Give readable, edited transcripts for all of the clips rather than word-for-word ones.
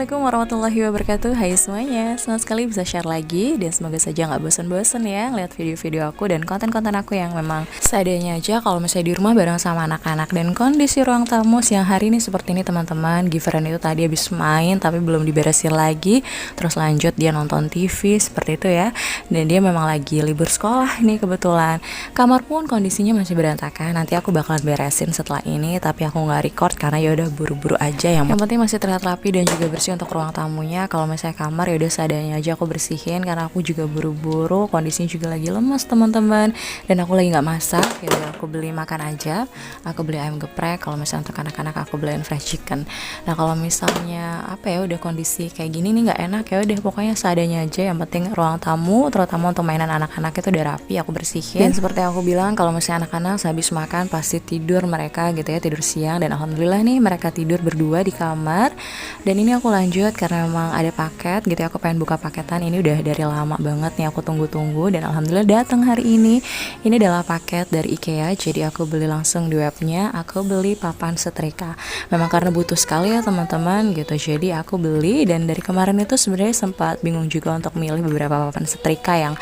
Assalamualaikum warahmatullahi wabarakatuh. Hai semuanya, senang sekali bisa share lagi. Dan semoga saja gak bosan-bosan ya lihat video-video aku dan konten-konten aku yang memang seadanya aja kalau misalnya di rumah bareng sama anak-anak. Dan kondisi ruang tamu siang hari ini seperti ini teman-teman. Giveran itu tadi habis main tapi belum diberesin lagi. Terus lanjut dia nonton TV seperti itu ya. Dan dia memang lagi libur sekolah nih kebetulan. Kamar pun kondisinya masih berantakan. Nanti aku bakalan beresin setelah ini, tapi aku gak record karena ya udah buru-buru aja. Yang penting masih terlihat rapi dan juga bersih untuk ruang tamunya. Kalau misalnya kamar ya udah seadanya aja aku bersihin karena aku juga buru-buru, kondisinya juga lagi lemas teman-teman, dan aku lagi nggak masak ya udah aku beli makan aja. Aku beli ayam geprek, kalau misalnya untuk anak-anak aku beliin fresh chicken. Nah kalau misalnya apa ya udah kondisi kayak gini nih nggak enak ya udah pokoknya seadanya aja. Yang penting ruang tamu terutama untuk mainan anak-anak itu udah rapi aku bersihin. Dan seperti aku bilang kalau misalnya anak-anak sehabis makan pasti tidur mereka gitu ya, tidur siang, dan alhamdulillah nih mereka tidur berdua di kamar. Dan ini aku lanjut karena memang ada paket gitu ya, aku pengen buka paketan. Ini udah dari lama banget nih aku tunggu-tunggu dan alhamdulillah datang hari ini. Ini adalah paket dari IKEA, jadi aku beli langsung di webnya. Aku beli papan setrika, memang karena butuh sekali ya teman-teman gitu, jadi aku beli. Dan dari kemarin itu sebenarnya sempat bingung juga untuk milih beberapa papan setrika yang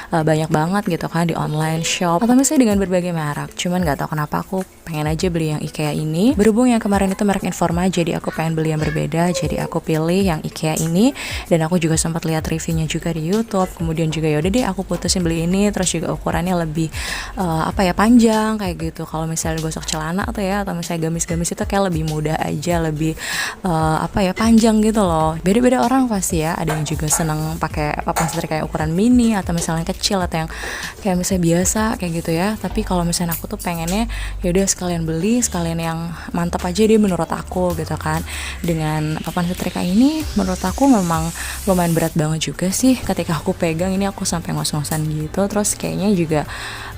banyak banget gitu kan di online shop atau misalnya dengan berbagai merek. Cuman nggak tahu kenapa aku pengen aja beli yang IKEA ini. Berhubung yang kemarin itu merek Informa, jadi aku pengen beli yang berbeda. Jadi aku pilih yang IKEA ini, dan aku juga sempat lihat reviewnya juga di YouTube. Kemudian juga yaudah deh aku putusin beli ini. Terus juga ukurannya lebih panjang kayak gitu. Kalau misalnya gosok celana tuh ya, atau misalnya gamis-gamis itu kayak lebih mudah aja, lebih panjang gitu loh. Beda-beda orang pasti ya. Ada yang juga seneng pakai papan setrika kayak ukuran mini atau misalnya kecil atau yang kayak misalnya biasa kayak gitu ya. Tapi kalau misalnya aku tuh pengennya yaudah sekalian beli, sekalian yang mantap aja deh menurut aku gitu kan. Dengan papan setrika ini menurut aku memang lumayan berat banget juga sih. Ketika aku pegang ini aku sampai ngos-ngosan gitu. Terus kayaknya juga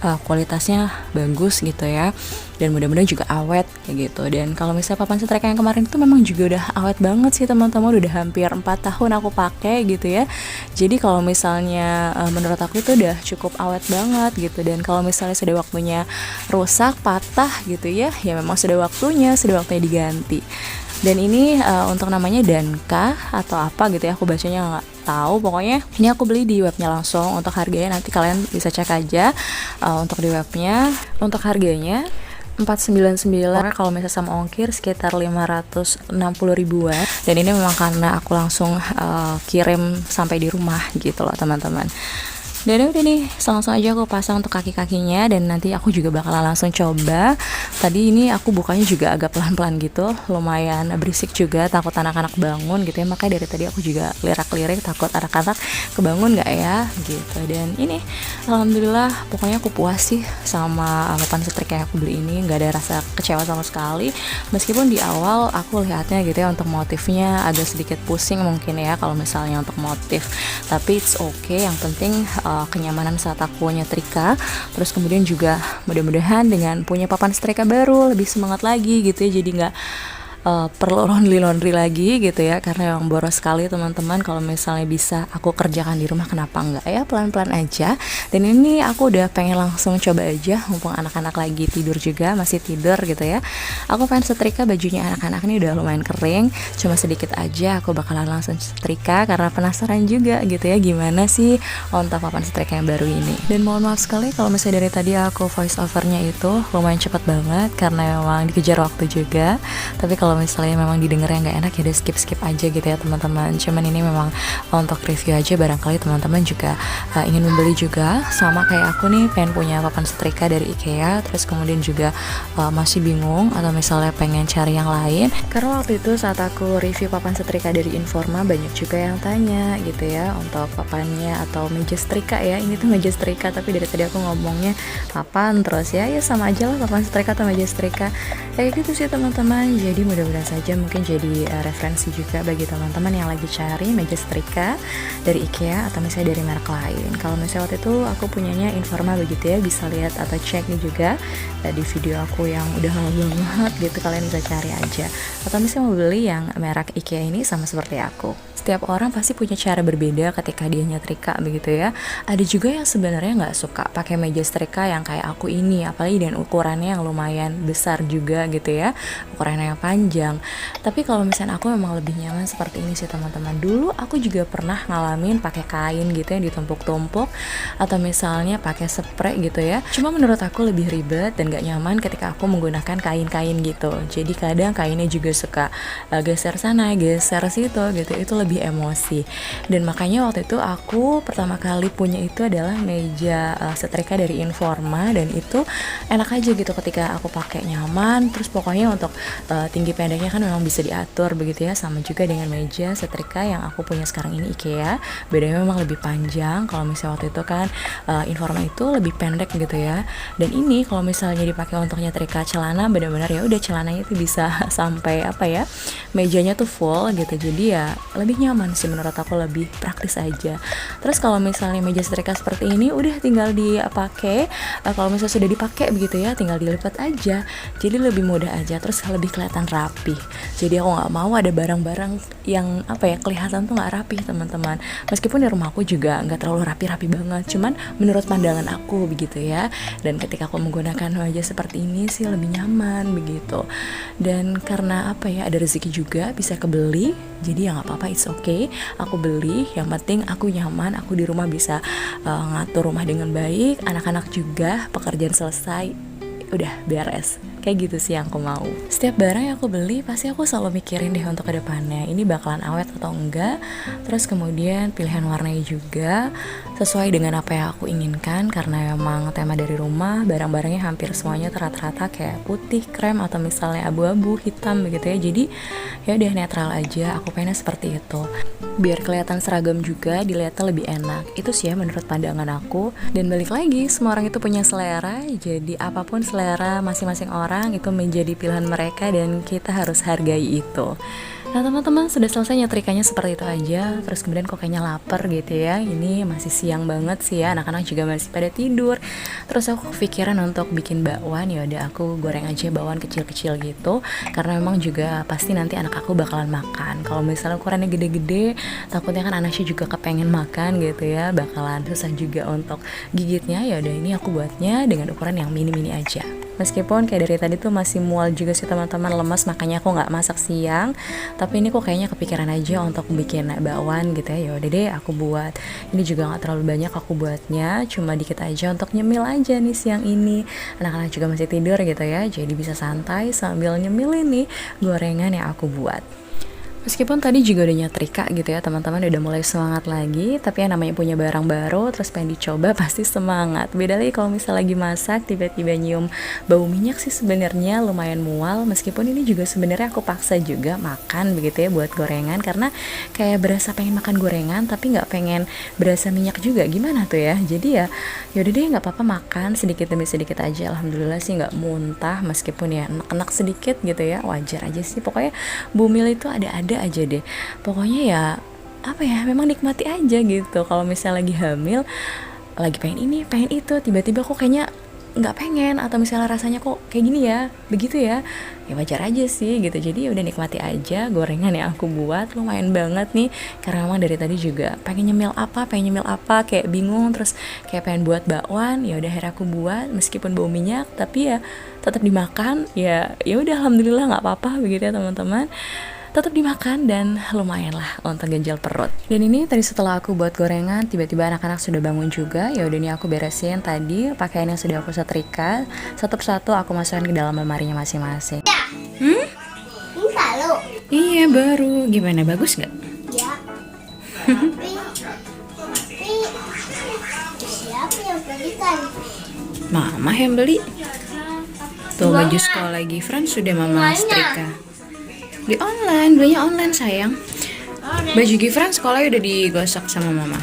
kualitasnya bagus gitu ya, dan mudah-mudahan juga awet kayak gitu. Dan kalau misalnya papan setrika yang kemarin itu memang juga udah awet banget sih teman-teman, udah hampir 4 tahun aku pakai gitu ya. Jadi kalau misalnya menurut aku itu udah cukup awet banget gitu. Dan kalau misalnya sudah waktunya rusak, patah gitu ya, ya memang sudah waktunya diganti. Dan ini untuk namanya Danka atau apa gitu ya, aku bacanya nggak tahu. Pokoknya ini aku beli di webnya langsung. Untuk harganya nanti kalian bisa cek aja untuk di webnya. Untuk harganya 499, kalau misalnya sama ongkir sekitar 560 ribuan. Dan ini memang karena aku langsung kirim sampai di rumah gitu loh teman-teman. Dan udah nih, langsung aja aku pasang untuk kaki-kakinya. Dan nanti aku juga bakalan langsung coba. Tadi ini aku bukanya juga agak pelan-pelan gitu, lumayan berisik juga, takut anak-anak bangun gitu ya. Makanya dari tadi aku juga lirak-lirik, takut anak-anak kebangun gak ya gitu. Dan ini alhamdulillah pokoknya aku puas sih sama papan setrika yang aku beli ini. Gak ada rasa kecewa sama sekali. Meskipun di awal aku lihatnya gitu ya, untuk motifnya agak sedikit pusing mungkin ya kalau misalnya untuk motif. Tapi it's okay, yang penting kenyamanan saat aku nyetrika. Terus kemudian juga mudah-mudahan dengan punya papan setrika baru lebih semangat lagi gitu ya, jadi nggak perlu laundry lagi gitu ya, karena yang boros sekali teman-teman. Kalau misalnya bisa aku kerjakan di rumah, kenapa enggak ya, pelan-pelan aja. Dan ini aku udah pengen langsung coba aja, mumpung anak-anak lagi tidur juga, masih tidur gitu ya. Aku pengen setrika bajunya anak-anak ini, udah lumayan kering, cuma sedikit aja. Aku bakalan langsung setrika karena penasaran juga gitu ya gimana sih untuk papan setrika yang baru ini. Dan mohon maaf sekali kalau misalnya dari tadi aku voice overnya itu lumayan cepet banget karena memang dikejar waktu juga. Tapi kalau misalnya memang didengarnya nggak enak ya udah skip aja gitu ya teman-teman. Cuman ini memang untuk review aja, barangkali teman-teman juga ingin membeli juga sama kayak aku nih, pengen punya papan setrika dari IKEA. Terus kemudian juga masih bingung atau misalnya pengen cari yang lain. Karena waktu itu saat aku review papan setrika dari Informa, banyak juga yang tanya gitu ya untuk papannya atau meja setrika ya. Ini tuh meja setrika, tapi dari tadi aku ngomongnya papan terus ya sama aja lah, papan setrika atau meja setrika kayak gitu sih teman-teman. Jadi mudah-mudahan saja mungkin jadi referensi juga bagi teman-teman yang lagi cari meja setrika dari IKEA atau misalnya dari merek lain. Kalau misalnya waktu itu aku punyanya Informa begitu ya, bisa lihat atau cek nih juga di video aku yang udah lama banget gitu, kalian bisa cari aja. Atau misalnya mau beli yang merek IKEA ini sama seperti aku. Setiap orang pasti punya cara berbeda ketika dia nyetrika begitu ya. Ada juga yang sebenarnya nggak suka pakai meja setrika yang kayak aku ini, apalagi dengan ukurannya yang lumayan besar juga gitu ya, ukurannya yang panjang panjang. Tapi kalau misalnya aku memang lebih nyaman seperti ini sih teman-teman. Dulu aku juga pernah ngalamin pakai kain gitu yang ditumpuk-tumpuk atau misalnya pakai spray gitu ya. Cuma menurut aku lebih ribet dan gak nyaman ketika aku menggunakan kain-kain gitu. Jadi kadang kainnya juga suka geser sana, geser situ gitu. Itu lebih emosi. Dan makanya waktu itu aku pertama kali punya itu adalah meja setrika dari Informa, dan itu enak aja gitu ketika aku pakai, nyaman. Terus pokoknya untuk tinggi pendeknya kan memang bisa diatur begitu ya, sama juga dengan meja setrika yang aku punya sekarang ini IKEA. Bedanya memang lebih panjang. Kalau misalnya waktu itu kan Informa itu lebih pendek gitu ya. Dan ini kalau misalnya dipakai untuk nyetrika celana, benar-benar ya udah celananya itu bisa sampai apa ya, mejanya tuh full gitu. Jadi ya lebih nyaman sih menurut aku, lebih praktis aja. Terus kalau misalnya meja setrika seperti ini udah tinggal dipakai, kalau misalnya sudah dipakai begitu ya, tinggal dilipat aja. Jadi lebih mudah aja, terus lebih kelihatan rapi. Jadi aku nggak mau ada barang-barang yang apa ya, kelihatan tuh nggak rapi teman-teman. Meskipun di rumah aku juga nggak terlalu rapi-rapi banget, cuman menurut pandangan aku begitu ya. Dan ketika aku menggunakan meja seperti ini sih lebih nyaman begitu. Dan karena apa ya, ada rezeki juga bisa kebeli, jadi ya nggak apa-apa, it's okay. Aku beli, yang penting aku nyaman, aku di rumah bisa ngatur rumah dengan baik, anak-anak juga, pekerjaan selesai, udah beres. Kayak gitu sih yang aku mau. Setiap barang yang aku beli pasti aku selalu mikirin deh untuk kedepannya, ini bakalan awet atau enggak. Terus kemudian pilihan warnanya juga sesuai dengan apa yang aku inginkan, karena memang tema dari rumah barang-barangnya hampir semuanya rata-rata kayak putih, krem, atau misalnya abu-abu, hitam begitu ya. Jadi ya udah netral aja, aku pengennya seperti itu. Biar kelihatan seragam juga, dilihatnya lebih enak. Itu sih ya menurut pandangan aku. Dan balik lagi, semua orang itu punya selera. Jadi apapun selera masing-masing orang itu menjadi pilihan mereka, dan kita harus hargai itu. Nah teman-teman, sudah selesai nyetrikanya seperti itu aja. Terus kemudian kok kayaknya lapar gitu ya. Ini masih siang banget sih ya, anak-anak juga masih pada tidur. Terus aku kepikiran untuk bikin bakwan. Ya udah aku goreng aja bakwan kecil-kecil gitu, karena memang juga pasti nanti anak aku bakalan makan. Kalau misalnya ukurannya gede-gede, takutnya kan anaknya juga kepengen makan gitu ya, bakalan susah juga untuk gigitnya. Ya udah ini aku buatnya dengan ukuran yang mini-mini aja. Meskipun kayak dari tadi tuh masih mual juga sih teman-teman, lemas, makanya aku nggak masak siang. Tapi ini kok kayaknya kepikiran aja untuk bikin bakwan gitu ya. Yaudah deh aku buat. Ini juga nggak terlalu banyak aku buatnya, cuma dikit aja untuk nyemil aja nih siang ini. Anak-anak juga masih tidur gitu ya, jadi bisa santai sambil nyemil ini gorengan yang aku buat. Meskipun tadi juga udah nyetrika gitu ya teman-teman, udah mulai semangat lagi. Tapi yang namanya punya barang baru terus pengen dicoba pasti semangat. Beda lagi kalau misalnya lagi masak tiba-tiba nyium bau minyak sih sebenarnya lumayan mual. Meskipun ini juga sebenarnya aku paksa juga makan begitu ya buat gorengan, karena kayak berasa pengen makan gorengan tapi nggak pengen berasa minyak juga, gimana tuh ya. Jadi ya yaudah deh nggak apa-apa, makan sedikit demi sedikit aja. Alhamdulillah sih nggak muntah, meskipun ya enak-enak sedikit gitu ya, wajar aja sih. Pokoknya bumil itu ada aja deh. Pokoknya ya apa ya, memang nikmati aja gitu. Kalau misalnya lagi hamil, lagi pengen ini, pengen itu, tiba-tiba kok kayaknya nggak pengen, atau misalnya rasanya kok kayak gini ya, begitu ya, ya wajar aja sih gitu. Jadi ya udah nikmati aja gorengan yang aku buat, lumayan banget nih, karena memang dari tadi juga pengen nyemil apa, kayak bingung, terus kayak pengen buat bakwan. Ya udah akhirnya aku buat, meskipun bau minyak tapi ya tetap dimakan. Ya udah alhamdulillah nggak apa-apa begitu ya teman-teman, tetap dimakan dan lumayan lah untuk ganjal perut. Dan ini tadi setelah aku buat gorengan, tiba-tiba anak-anak sudah bangun juga. Ya udah nih aku beresin tadi pakaian yang sudah aku setrika, satu persatu aku masukin ke dalam lemarinya masing-masing. Ini kalau Iya baru, gimana, bagus nggak? ya, tapi siapa yang belikan? Mama yang beli. Tuh baju sekolah Gifran sudah mama setrika. Di online, belinya online sayang. Baju Gifran sekolah udah digosok sama mama.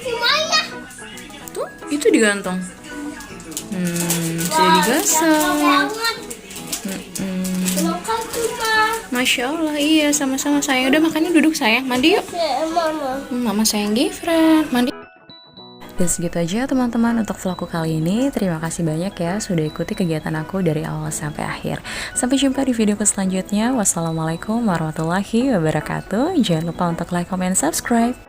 Semuanya. Tuh, itu digantung. Sudah digosok. Terima kasih, Ma. Masya Allah, iya sama-sama sayang. Udah makannya, duduk sayang, mandi yuk. Mama. Mama sayang Gifran, mandi. Dan segitu aja teman-teman untuk vlogku kali ini. Terima kasih banyak ya sudah ikuti kegiatan aku dari awal sampai akhir. Sampai jumpa di videoku selanjutnya. Wassalamualaikum warahmatullahi wabarakatuh. Jangan lupa untuk like, comment, subscribe.